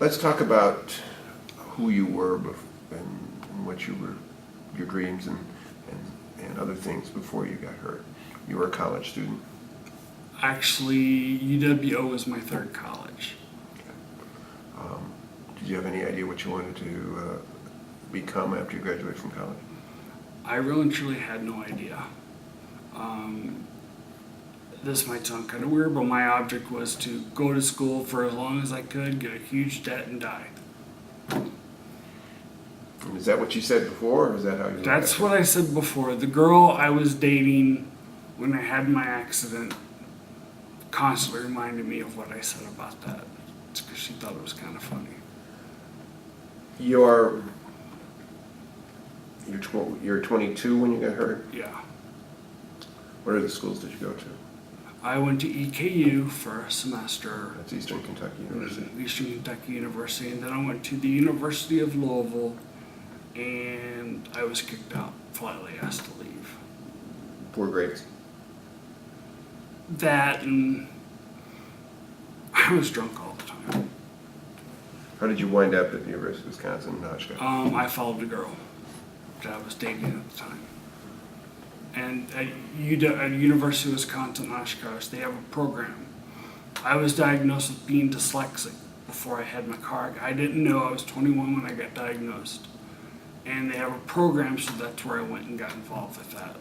Let's talk about who you were and what you were, your dreams and other things before you got hurt. You were a college student. Actually, UWO was my third college. Did you have any idea what you wanted to become after you graduated from college? I really and truly had no idea. This might sound kind of weird, but my object was to go to school for as long as I could, get a huge debt, and die. And is that what you said before, or is that how you? That's what I said before. The girl I was dating when I had my accident constantly reminded me of what I said about that. It's because she thought it was kind of funny. You're 22 when you got hurt. Yeah. What other schools did you go to? I went to EKU for a semester. That's Eastern Kentucky University. Eastern Kentucky University, and then I went to the University of Louisville, and I was kicked out, flatly asked to leave. Poor grades. That, and I was drunk all the time. How did you wind up at the University of Wisconsin in Oshkosh? I followed a girl that I was dating at the time. And at University of Wisconsin Oshkosh, they have a program. I was diagnosed with being dyslexic before I had my car. I didn't know. I was 21 when I got diagnosed. And they have a program, so that's where I went and got involved with that.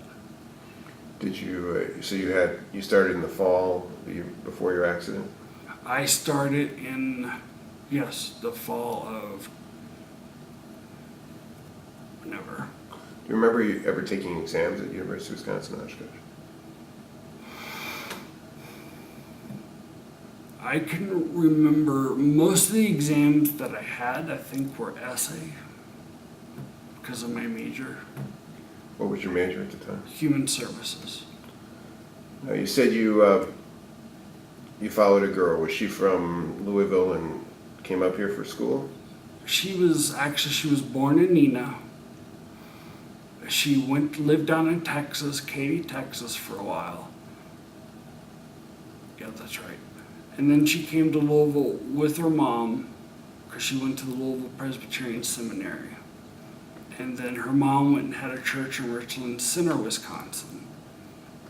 Did you, so you started in the fall before your accident? I started in, yes, the fall of never. Do you remember you ever taking exams at the University of Wisconsin Oshkosh? I can remember most of the exams that I had, I think, were essay because of my major. What was your major at the time? Human services. Now, you said you followed a girl. Was she from Louisville and came up here for school? She was born in Neenah. She lived down in Texas, Katy, Texas for a while. Yeah, that's right. And then she came to Louisville with her mom because she went to the Louisville Presbyterian Seminary. And then her mom went and had a church in Richland Center, Wisconsin.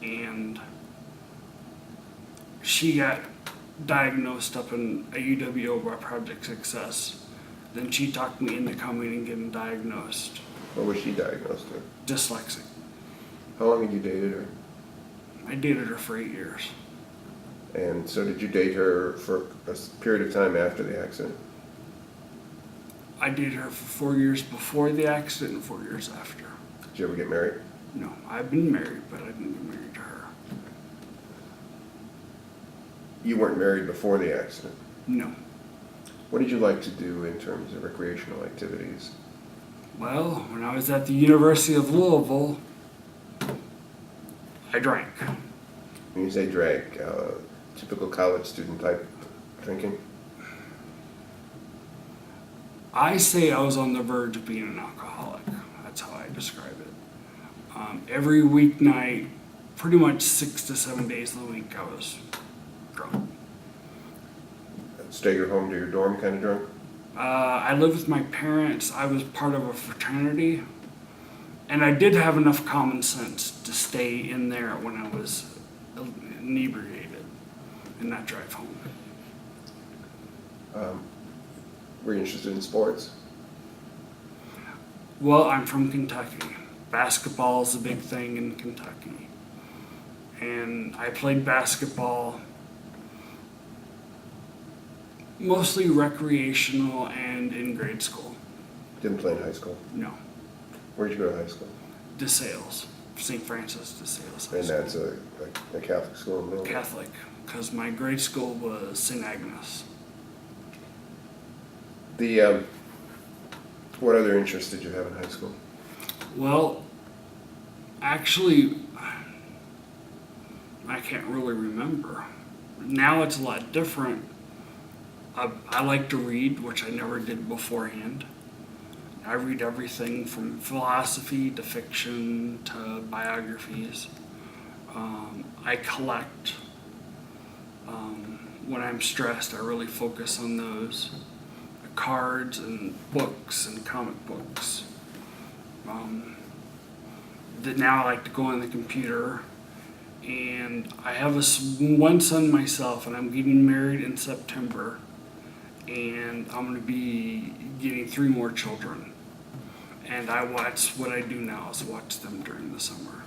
And she got diagnosed up in a UWO by Project Success. Then she talked me into coming and getting diagnosed. What was she diagnosed with? Dyslexic. How long had you dated her? I dated her for 8 years. And so did you date her for a period of time after the accident? I dated her for 4 years before the accident and 4 years after. Did you ever get married? No, I've been married, but I didn't get married to her. You weren't married before the accident? No. What did you like to do in terms of recreational activities? Well, when I was at the University of Louisville, I drank. When you say drank, typical college student type drinking? I say I was on the verge of being an alcoholic. That's how I describe it. Every weeknight, pretty much 6 to 7 days of the week, I was drunk. Stay your home to your dorm kind of drunk? I lived with my parents. I was part of a fraternity. And I did have enough common sense to stay in there when I was inebriated and not drive home. Were you interested in sports? Well, I'm from Kentucky. Basketball is a big thing in Kentucky. And I played basketball mostly recreational and in grade school. Didn't play in high school? No. Where'd you go to high school? DeSales. St. Francis DeSales. And that's a Catholic school in Louisville? Catholic, because my grade school was St. Agnes. What other interests did you have in high school? Well, actually, I can't really remember. Now it's a lot different. I like to read, which I never did beforehand. I read everything from philosophy to fiction to biographies. I collect. When I'm stressed, I really focus on those. I cards and books and comic books. That now I like to go on the computer, and I have one son myself, and I'm getting married in September, and I'm going to be getting 3 more children. And what I do now is watch them during the summer.